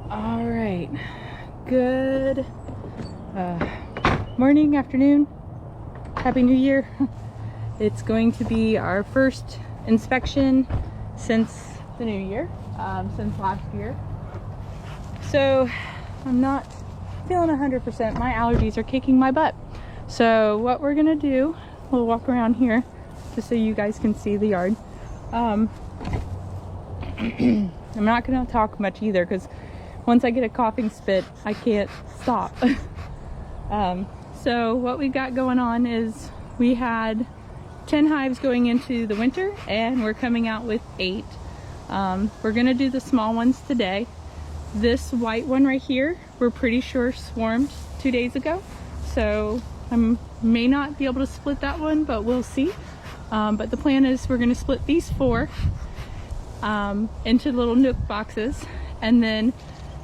All right, good morning, afternoon, happy new year. It's going to be our first inspection since the new year, since last year. So I'm not feeling 100%. My allergies are kicking my butt. So what we're gonna do, we'll walk around here just so you guys can see the yard. I'm not gonna talk much either because once I get a coughing fit, I can't stop. So what we've got going on is we had 10 hives going into the winter and we're coming out with 8. We're gonna do the small ones today. This white one right here, we're pretty sure swarmed 2 days ago. So I may not be able to split that one, but we'll see. But the plan is we're gonna split these 4 into little nook boxes. And then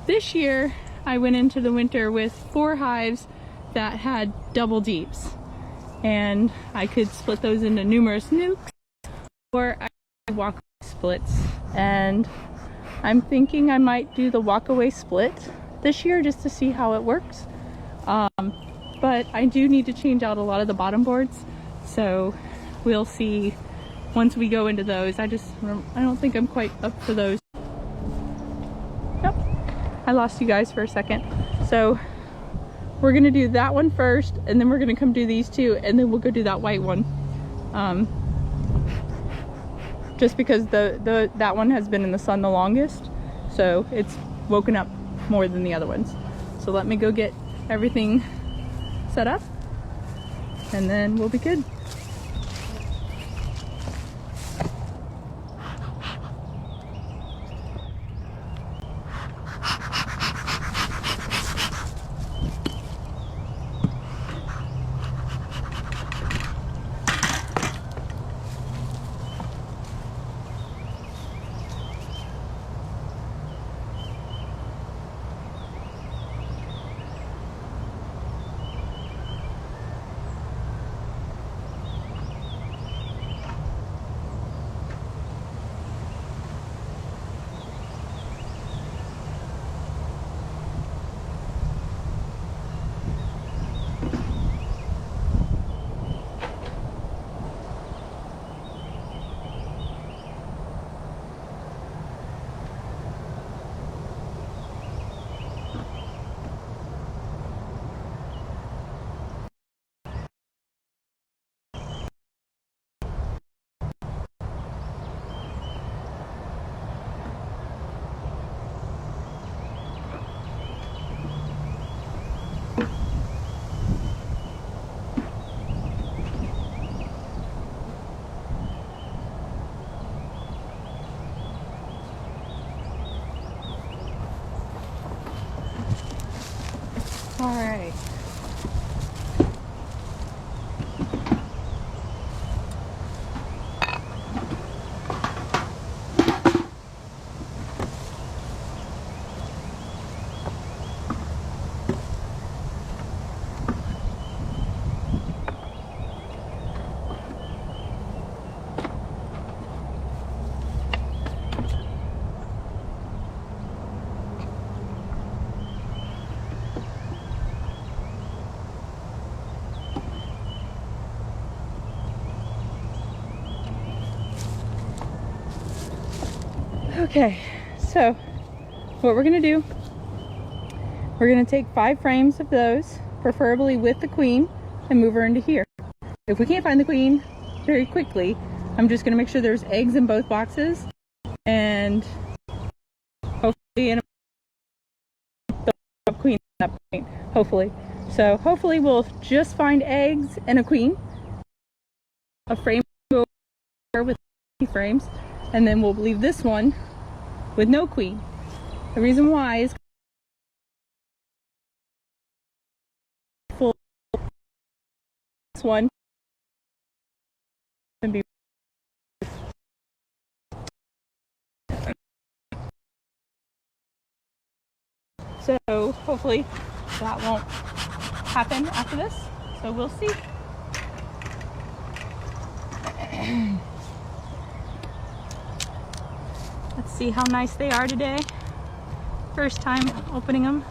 this year, I went into the winter with 4 hives that had double deeps. And I could split those into numerous nukes, or I could walk splits. And I'm thinking I might do the walk-away split this year just to see how it works. But I do need to change out a lot of the bottom boards. So we'll see once we go into those. I don't think I'm quite up for those. Nope, I lost you guys for a second. So we're gonna do that one first, and then we're gonna come do these 2, and then we'll go do that white one. Just because that one has been in the sun the longest, so it's woken up more than the other ones. So let me go get everything set up, and then we'll be good. All right. Okay, so what we're gonna do, we're gonna take 5 frames of those, preferably with the queen, and move her into here. If we can't find the queen very quickly, I'm just gonna make sure there's eggs in both boxes, and hopefully the queen at that point, hopefully. So hopefully we'll just find eggs and a queen, a frame with frames, and then we'll leave this one with no queen. The reason why is full this one and be so hopefully that won't happen after this. So we'll see. Let's see how nice they are today. First time opening them.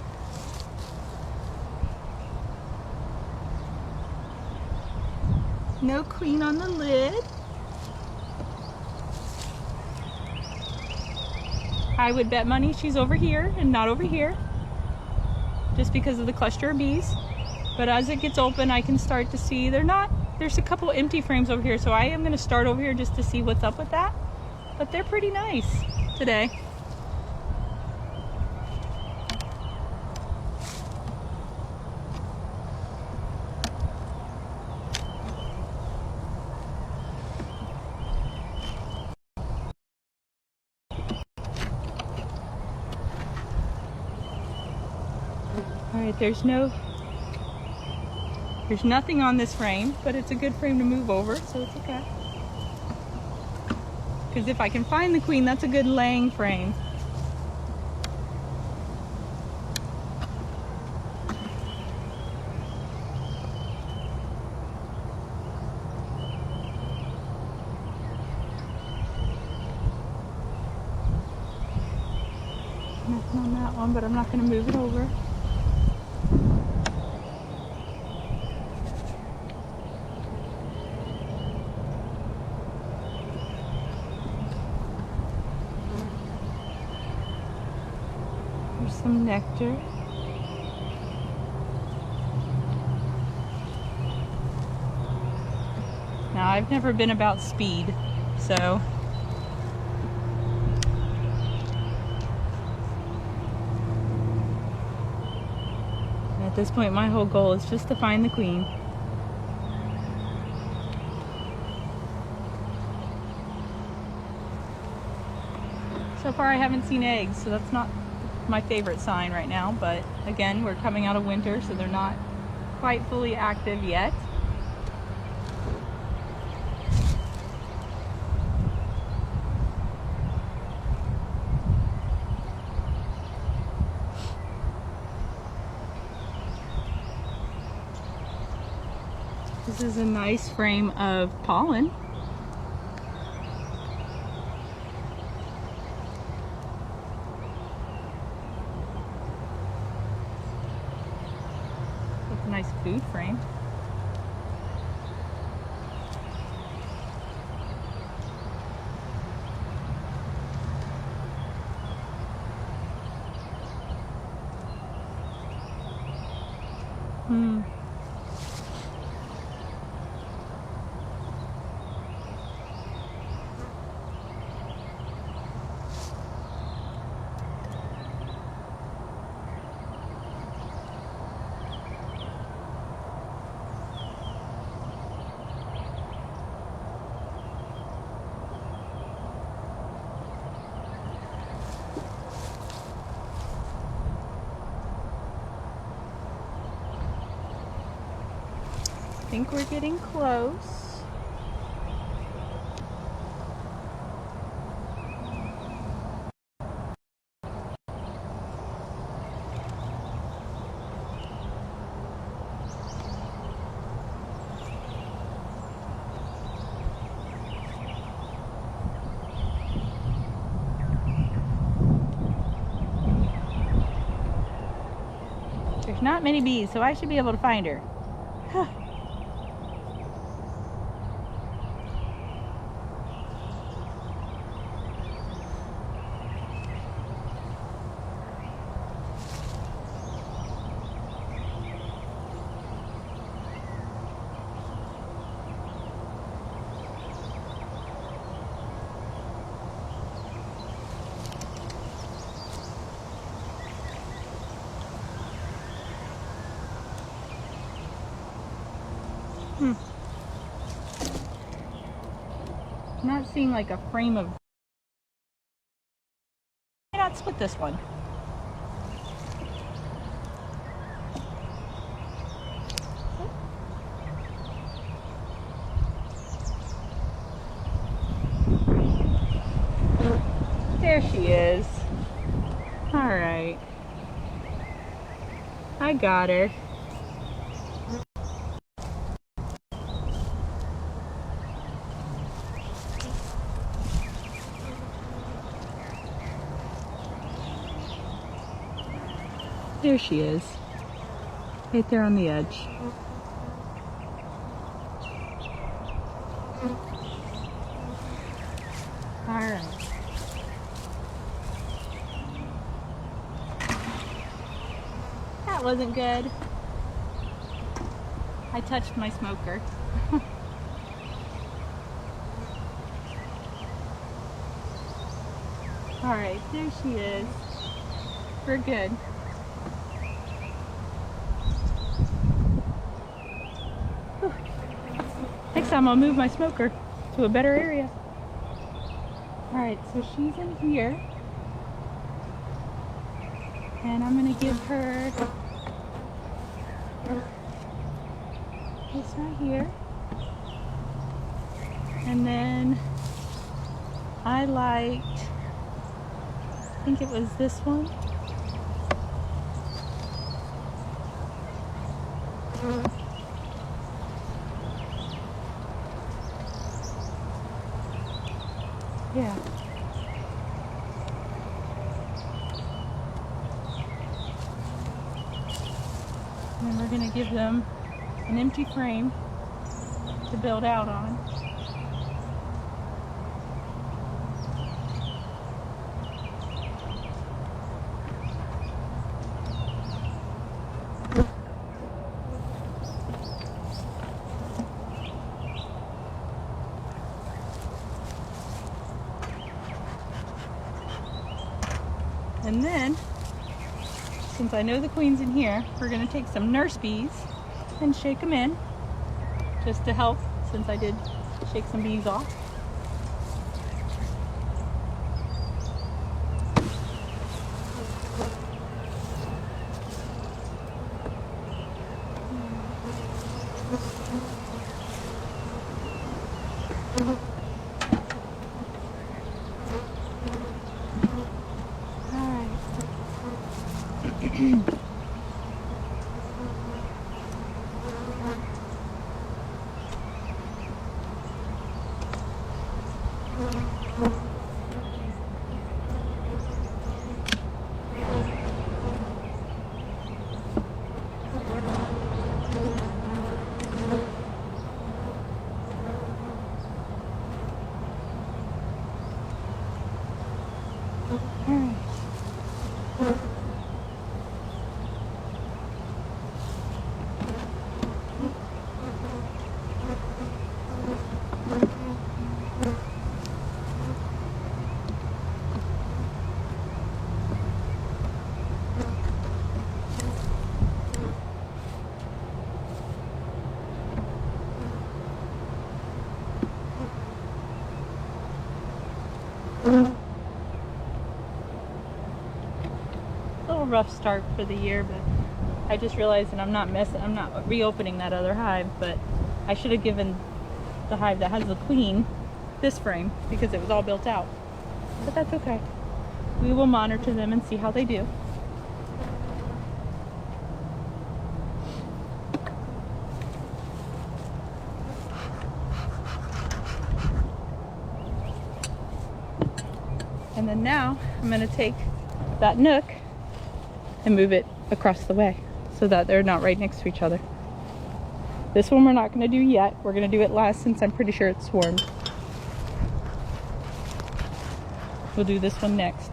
No queen on the lid. I would bet money she's over here and not over here, just because of the cluster of bees. But as it gets open, I can start to see there's a couple empty frames over here, so I am going to start over here just to see what's up with that. But they're pretty nice today. Alright, there's nothing on this frame, but it's a good frame to move over, so it's okay. Because if I can find the queen, that's a good laying frame. Nothing on that one, but I'm not going to move it over. There's some nectar. Now, I've never been about speed, so at this point my whole goal is just to find the queen. So far I haven't seen eggs, so that's not my favorite sign right now, but again, we're coming out of winter, so they're not quite fully active yet. This is a nice frame of pollen. Nice food frame. I think we're getting close. There's not many bees, so I should be able to find her. Not seeing like a frame of. Why not split this one? There she is. All right. I got her. There she is. Right there on the edge. Alright. That wasn't good. I touched my smoker. Alright, there she is. We're good. Whew. Next time I'll move my smoker to a better area. Alright, so she's in here. And I'm gonna give her this right here. And then I liked, I think it was this one. Yeah. And then we're going to give them an empty frame to build out on. And then, since I know the queen's in here, we're going to take some nurse bees and shake them in, just to help, since I did shake some bees off. Rough start for the year, but I just realized that I'm not reopening that other hive, but I should have given the hive that has the queen this frame because it was all built out, but that's okay. We will monitor them and see how they do. And then now I'm going to take that nook and move it across the way so that they're not right next to each other. This one we're not going to do yet. We're going to do it last since I'm pretty sure it's swarmed. We'll do this one next.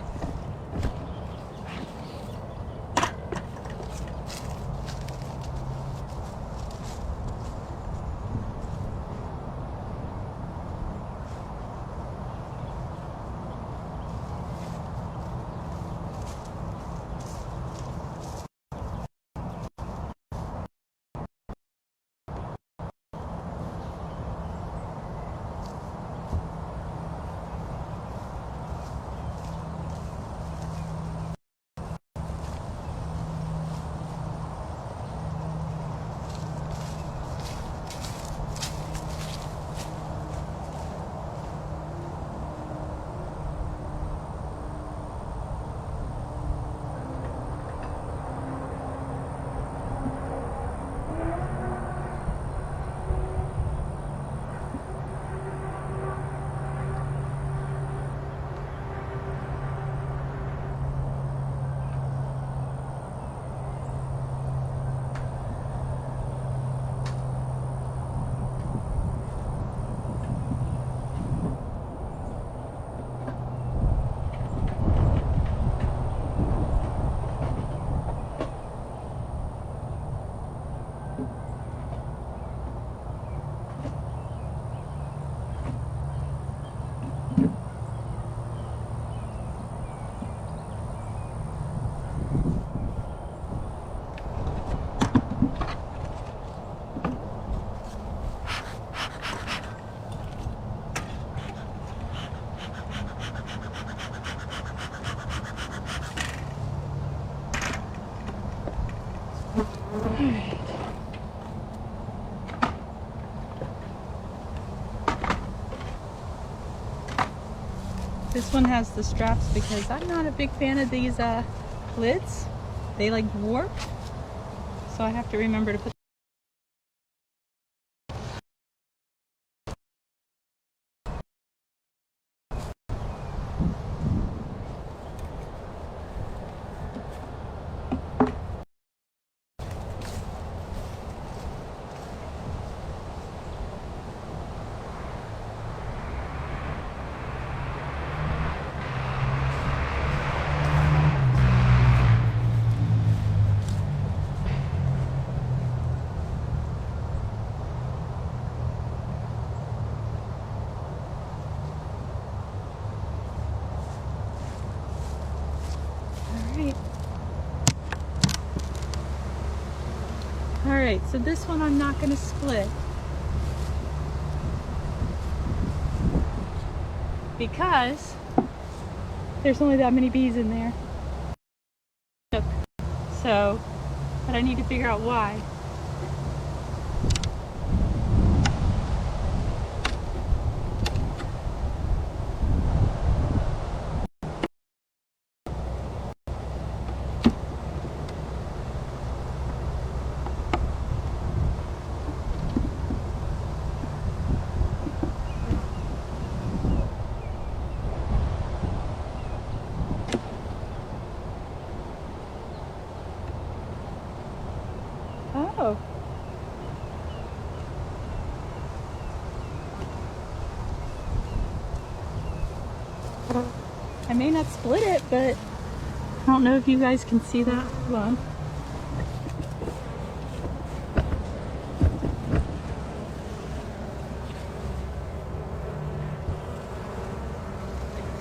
This one has the straps because I'm not a big fan of these lids. They like warp, so I have to remember to put. Alright, so this one I'm not going to split because there's only that many bees in there. So, but I need to figure out why. Oh. I may not split it, but I don't know if you guys can see that. Hold on.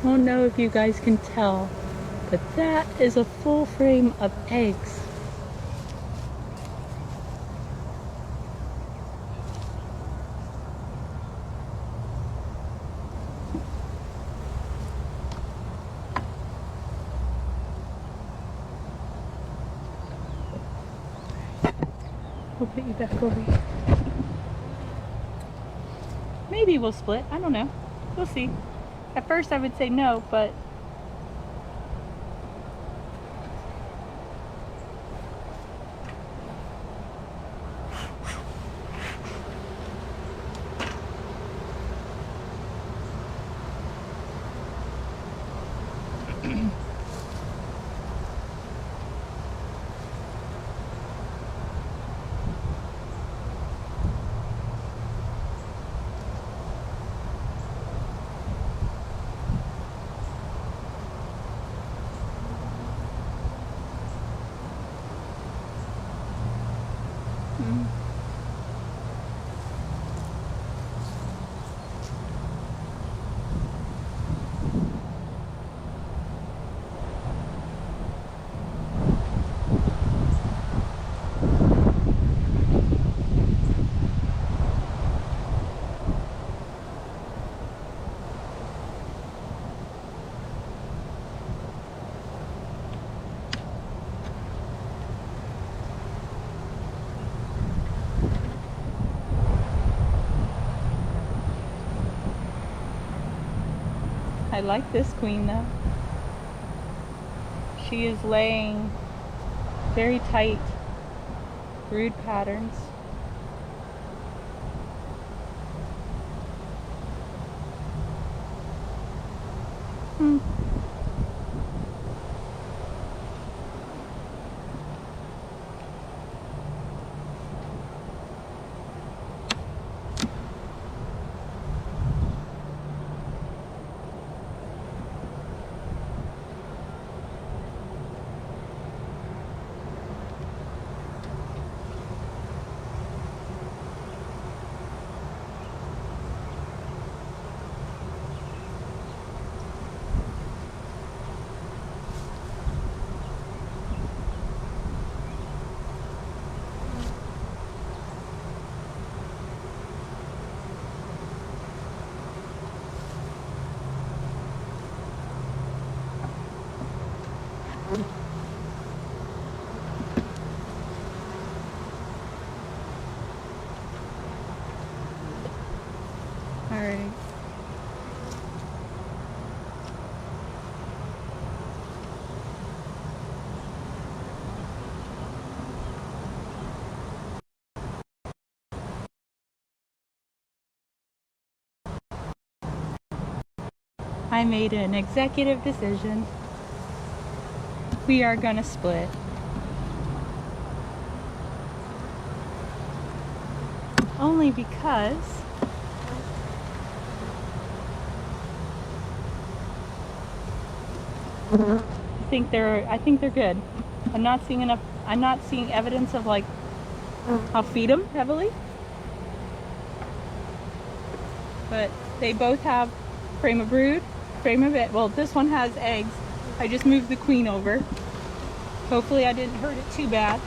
I don't know if you guys can tell, but that is a full frame of eggs. We'll put you back over here. Maybe we'll split. I don't know. We'll see. At first I would say no, but I like this queen though. She is laying very tight brood patterns. I made an executive decision. We are gonna split. Only because I think they're good. I'm not seeing evidence of like, I'll feed them heavily. But they both have frame of brood, frame of it. Well, this one has eggs. I just moved the queen over. Hopefully I didn't hurt it too bad.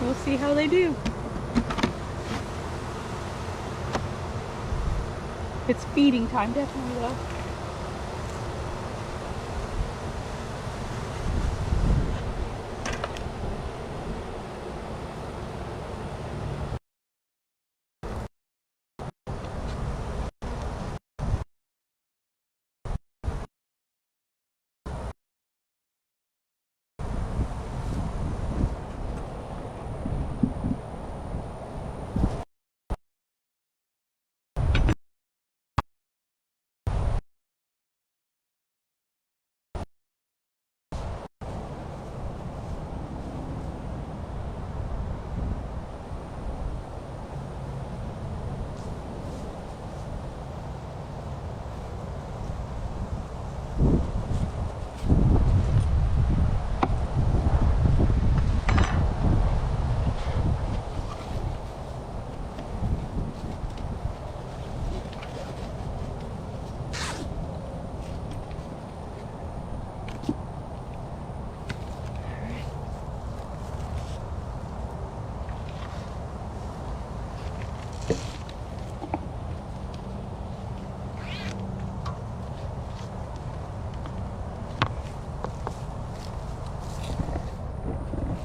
We'll see how they do. It's feeding time, definitely though.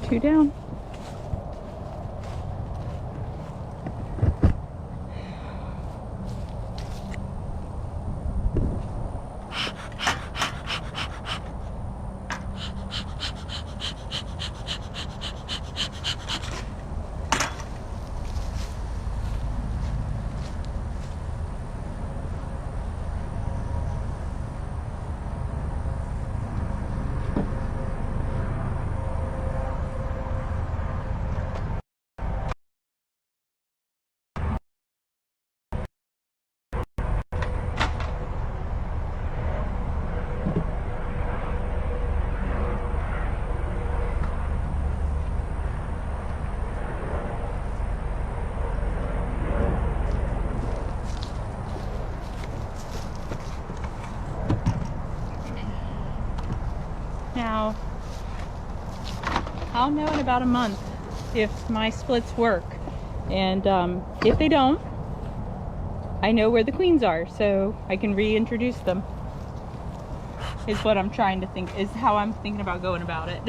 Two down. Now, I'll know in about a month if my splits work. And if they don't, I know where the queens are, so I can reintroduce them. Is what I'm trying to think, is how I'm thinking about going about it.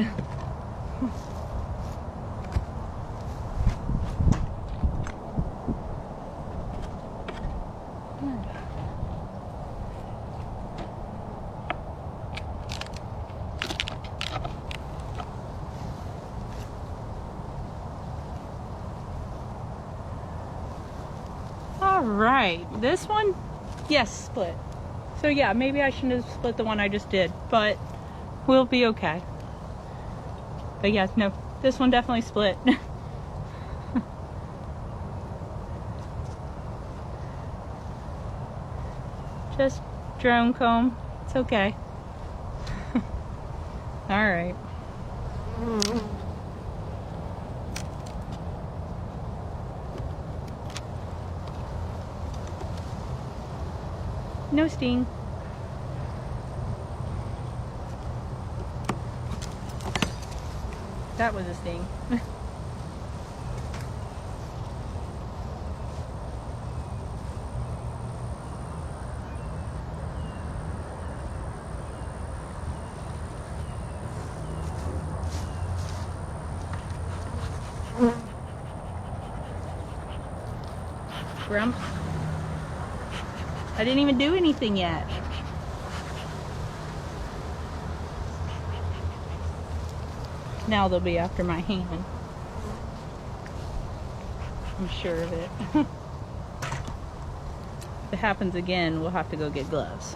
Alright, this one, yes, split. So yeah, maybe I shouldn't have split the one I just did, but we'll be okay. But yes, no, this one definitely split. Just drone comb, it's okay. Alright. No sting. That was a sting. Grumps. I didn't even do anything yet. Now they'll be after my hand. I'm sure of it. If it happens again, we'll have to go get gloves.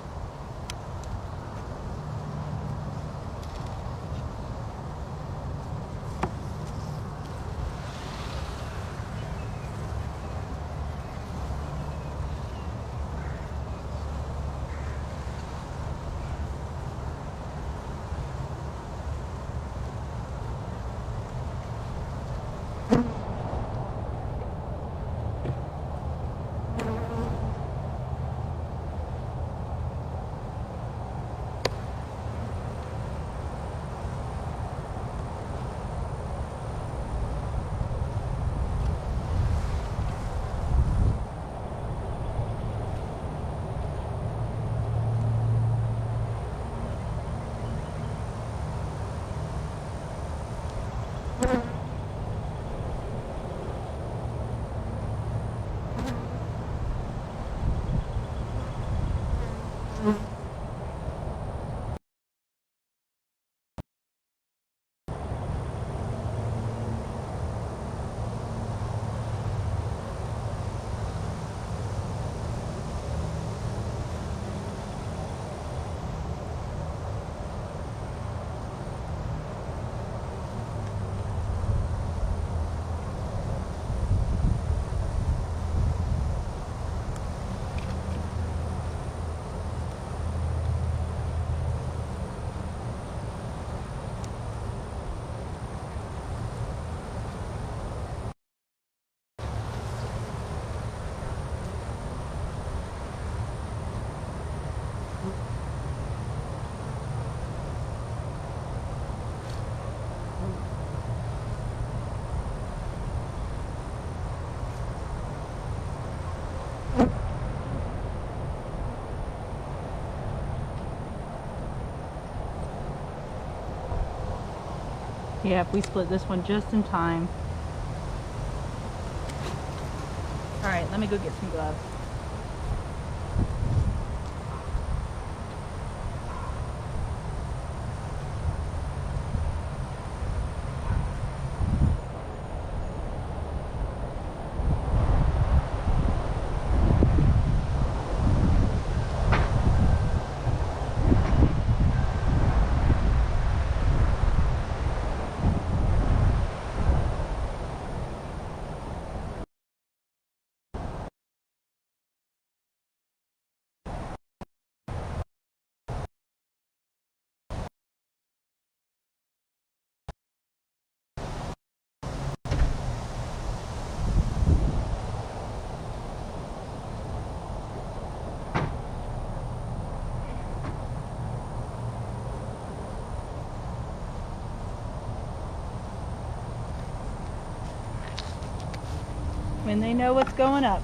Yep, we split this one just in time. Alright, let me go get some gloves. When they know what's going up.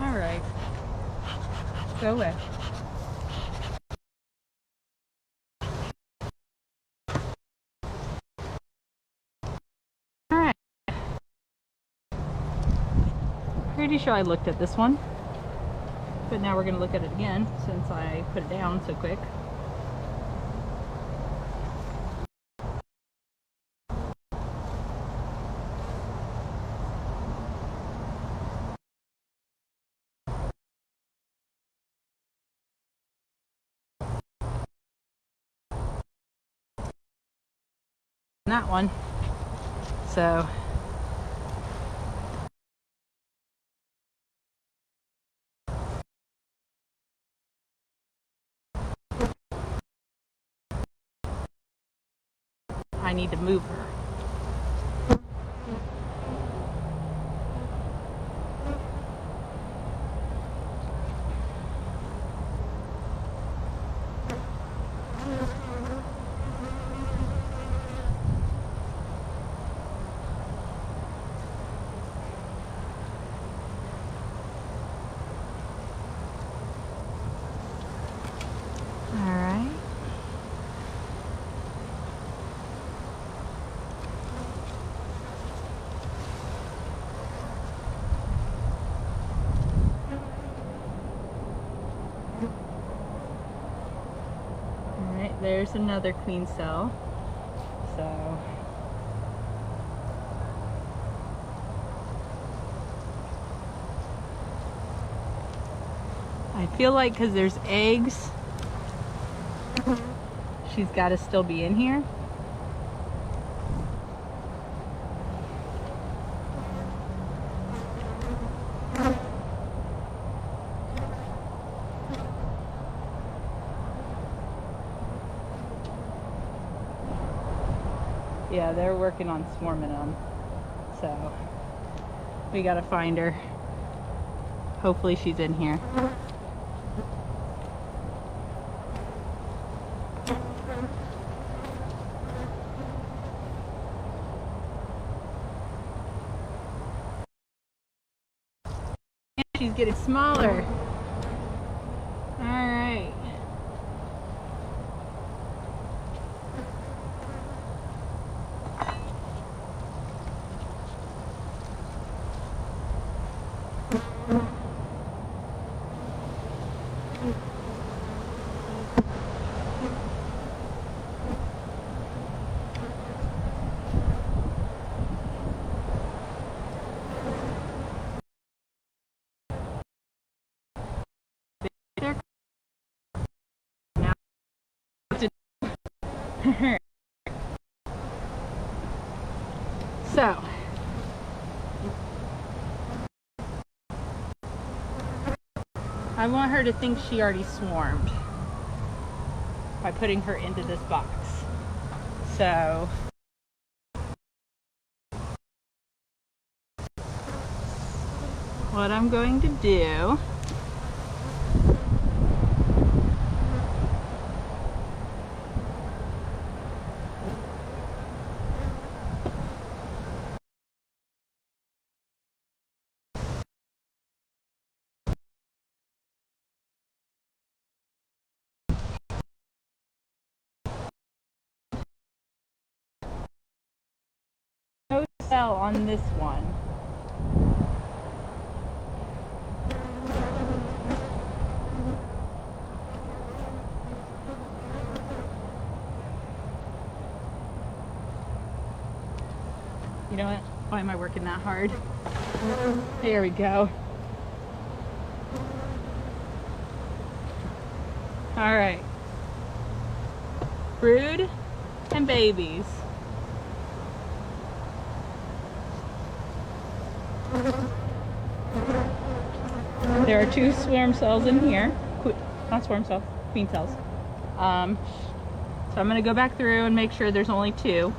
Alright. Go away. Alright. Pretty sure I looked at this one. But now we're going to look at it again since I put it down so quick. that one. So I need to move her. There's another queen cell. So I feel like because there's eggs, she's got to still be in here. Yeah, they're working on swarming them, so we gotta find her. Hopefully she's in here. She's getting smaller. All right. So I want her to think she already swarmed by putting her into this box. So what I'm going to do no cell on this one. You know what? Why am I working that hard? There we go. All right. Brood and babies. There are 2 swarm cells in here. Not swarm cells, queen cells. So I'm gonna go back through and make sure there's only 2.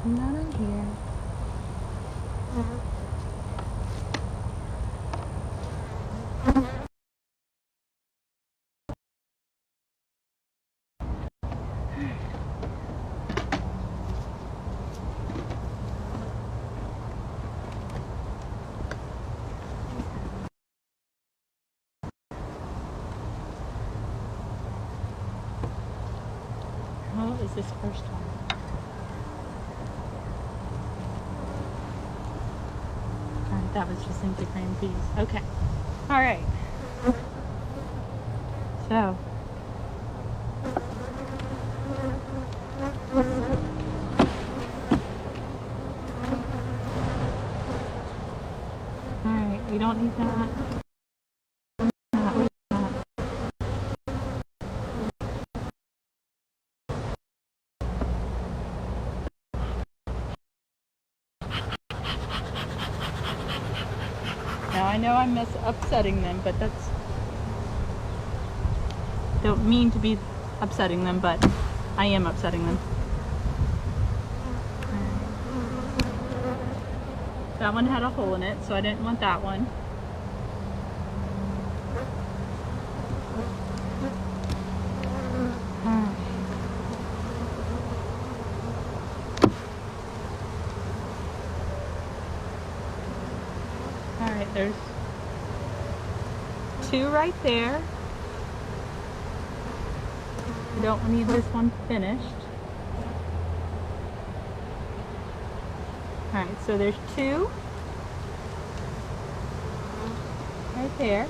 Not on here. Oh, is this first one? Alright, that was just empty frame bees. Okay. Alright. So. Alright, we don't need that. Now I know I'm upsetting them, but that's, don't mean to be upsetting them, but I am upsetting them. That one had a hole in it, so I didn't want that one. Alright, there's 2 right there. I don't need this one finished. Alright, so there's 2 right there.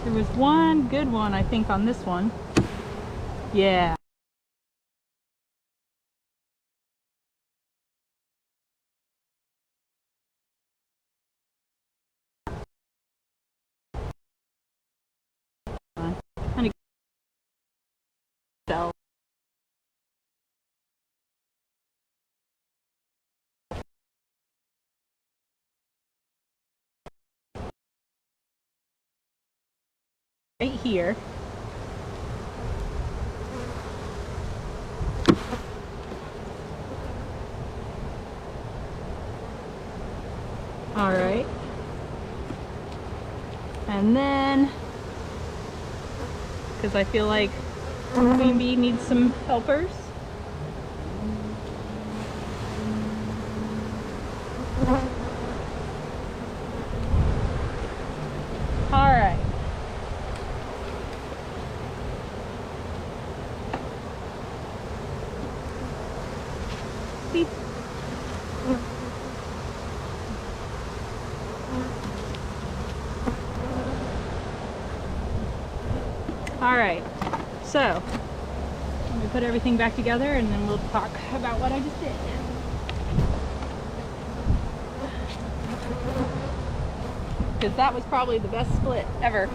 There was one good one, I think, on this one. Yeah. So. Right here. All right. And then, because I feel like Queen Bee needs some helpers. All right. Beep. All right, so let me put everything back together and then we'll talk about what I just did. Because that was probably the best split ever.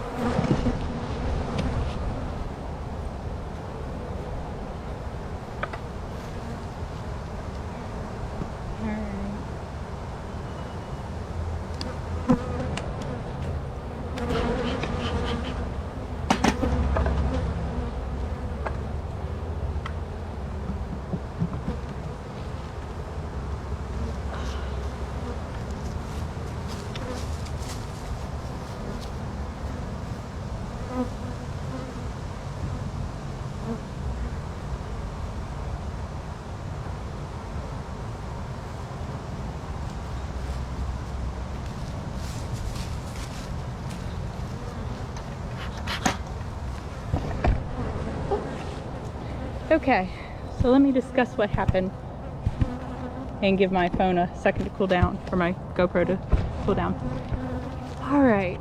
Okay, so let me discuss what happened and give my phone a second to cool down, for my GoPro to cool down. All right,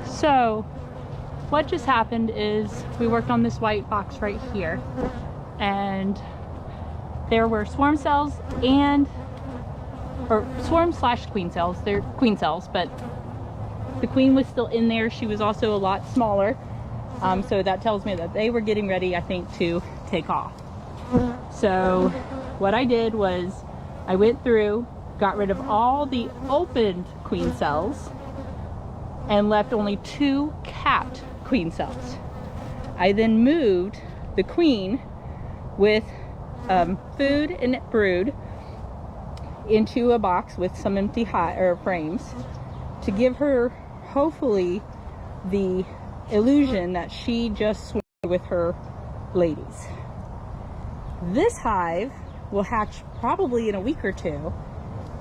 so what just happened is we worked on this white box right here, and there were swarm cells or swarm/queen cells. They're queen cells, but the queen was still in there. She was also a lot smaller. So that tells me that they were getting ready, I think, to take off. So what I did was I went through, got rid of all the opened queen cells and left only 2 capped queen cells. I then moved the queen with food and brood into a box with some empty frames to give her, hopefully, the illusion that she just swarmed with her ladies. This hive will hatch probably in a week or 2,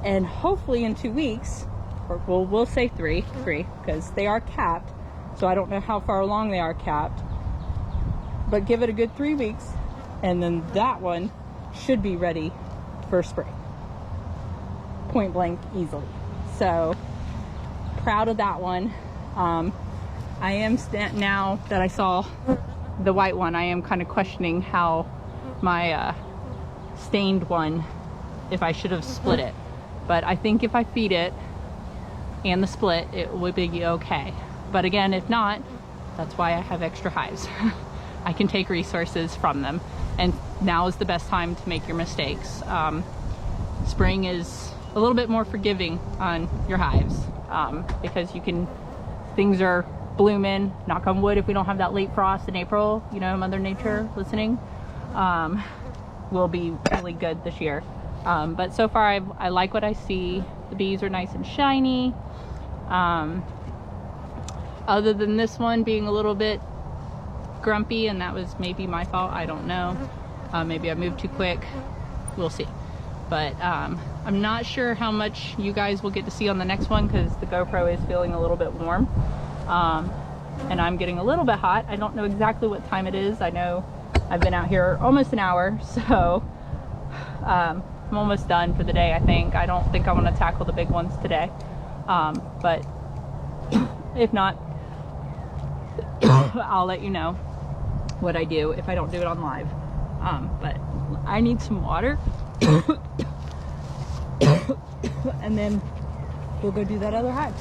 and hopefully in 2 weeks or we'll say three, because they are capped. So I don't know how far along they are capped, but give it a good 3 weeks, and then that one should be ready for spring. Point blank, easily. So proud of that one. I am now that I saw the white one, I am kind of questioning how my stained one, if I should have split it. But I think if I feed it and the split, it would be okay. But again, if not, that's why I have extra hives. I can take resources from them, and now is the best time to make your mistakes. Spring is a little bit more forgiving on your hives, because things are blooming, knock on wood, if we don't have that late frost in April, you know, Mother Nature listening, will be really good this year. But so far I like what I see. The bees are nice and shiny. Other than this one being a little bit grumpy, and that was maybe my fault, I don't know. Maybe I moved too quick, we'll see. But I'm not sure how much you guys will get to see on the next one, because the GoPro is feeling a little bit warm, and I'm getting a little bit hot. I don't know exactly what time it is. I know I've been out here almost an hour, so I'm almost done for the day, I think. I don't think I want to tackle the big ones today, but if not, I'll let you know what I do if I don't do it on live. But I need some water and then we'll go do that other hive.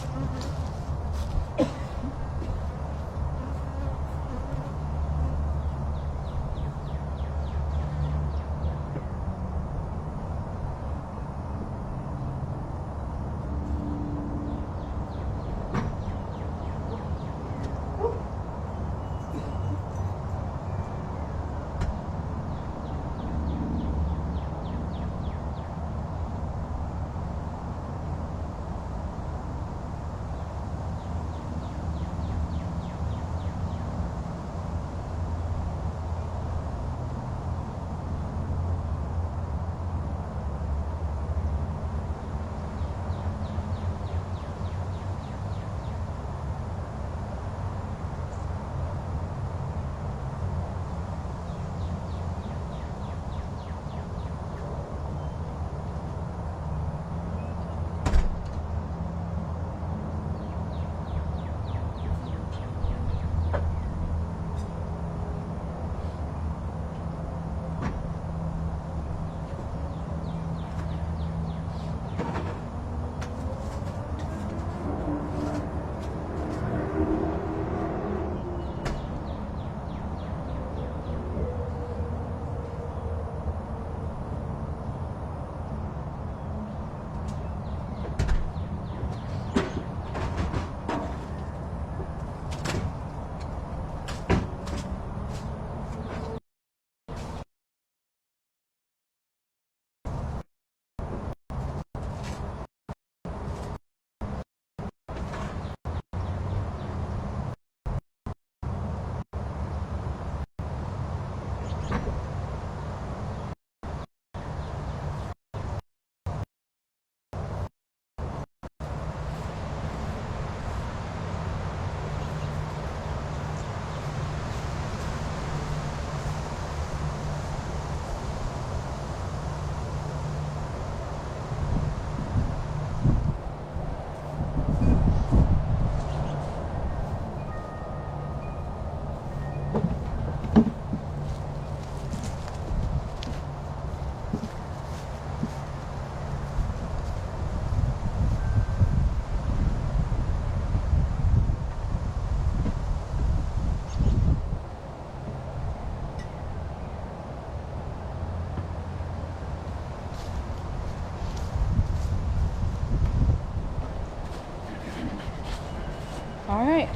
All right.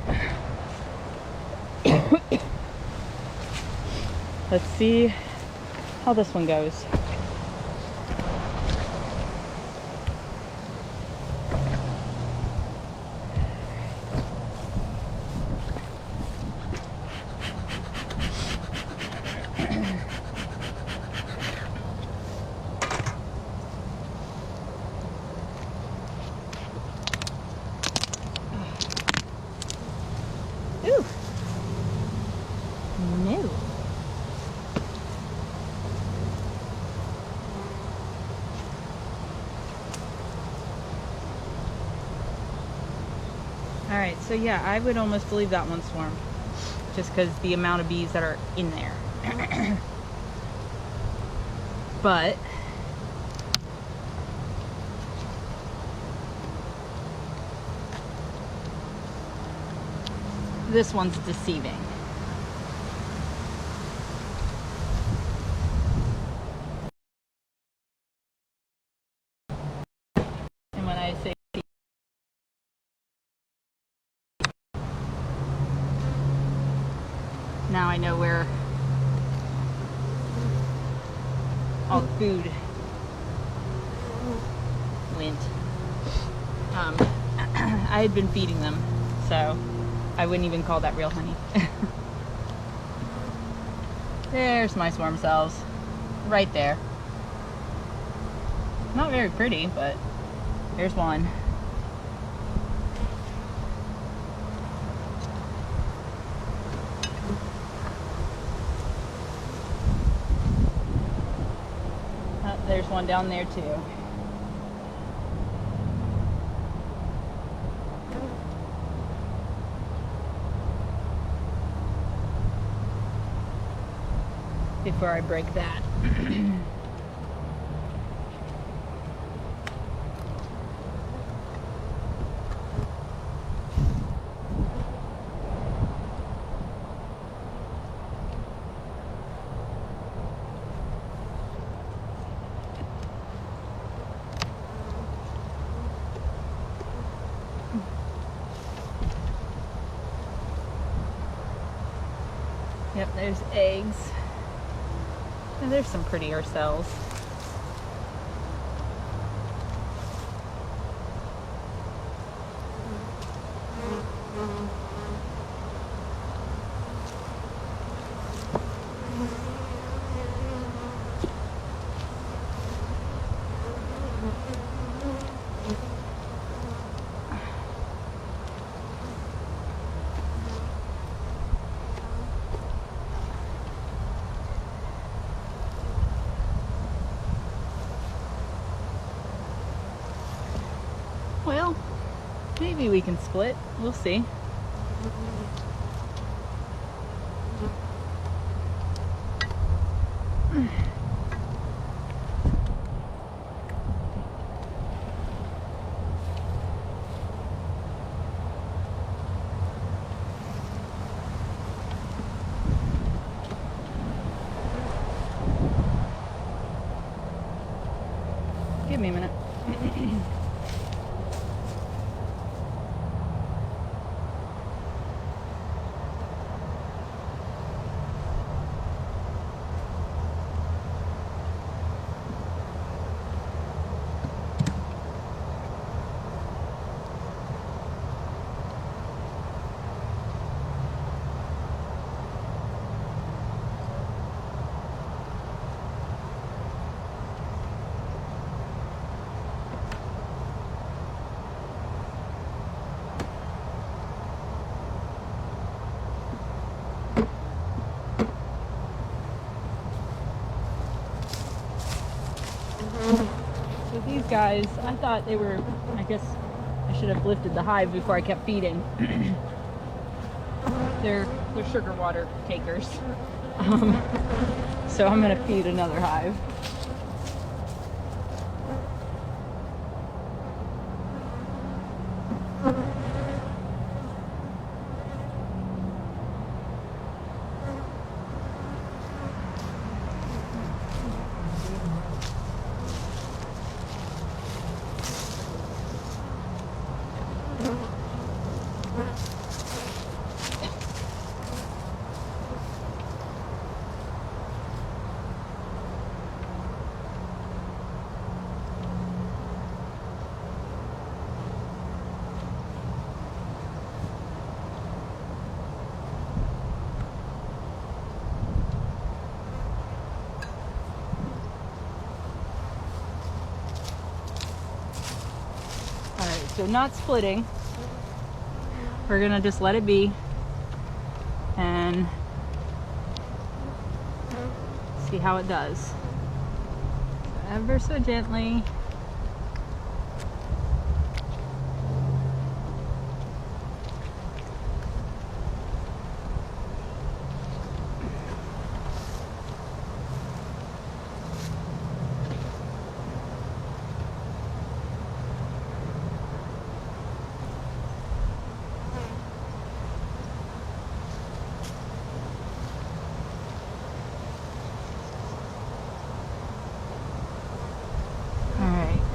Let's see how this one goes. Alright, so yeah, I would almost believe that one swarmed. Just because the amount of bees that are in there. But this one's deceiving. And when I say now I know where all the food went. I had been feeding them, so I wouldn't even call that real honey. There's my swarm cells, right there. Not very pretty, but there's one. There's one down there too. Before I break that. Yep, there's eggs. And there's some prettier cells. Well, maybe we can split. We'll see. Give me a minute. So these guys, I thought they were, I guess I should have lifted the hive before I kept feeding. They're sugar water takers. So I'm gonna feed another hive. So not splitting. We're gonna just let it be and see how it does. Ever so gently.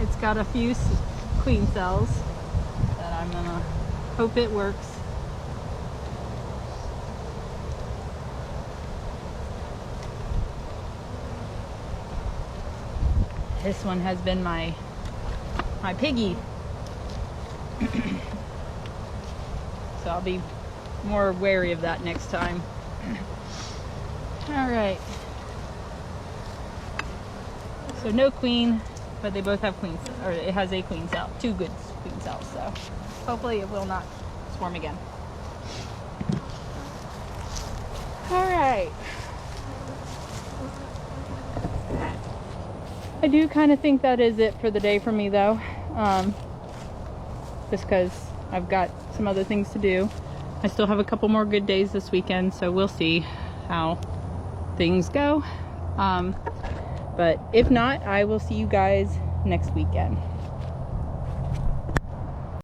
It's got a few queen cells that I'm gonna hope it works. This one has been my piggy. So I'll be more wary of that next time. All right. So no queen, but they both have queens, or it has a queen cell, 2 good queen cells. So hopefully it will not swarm again. All right. I do kind of think that is it for the day for me though. Just because I've got some other things to do. I still have a couple more good days this weekend, so we'll see how things go. But if not, I will see you guys next weekend.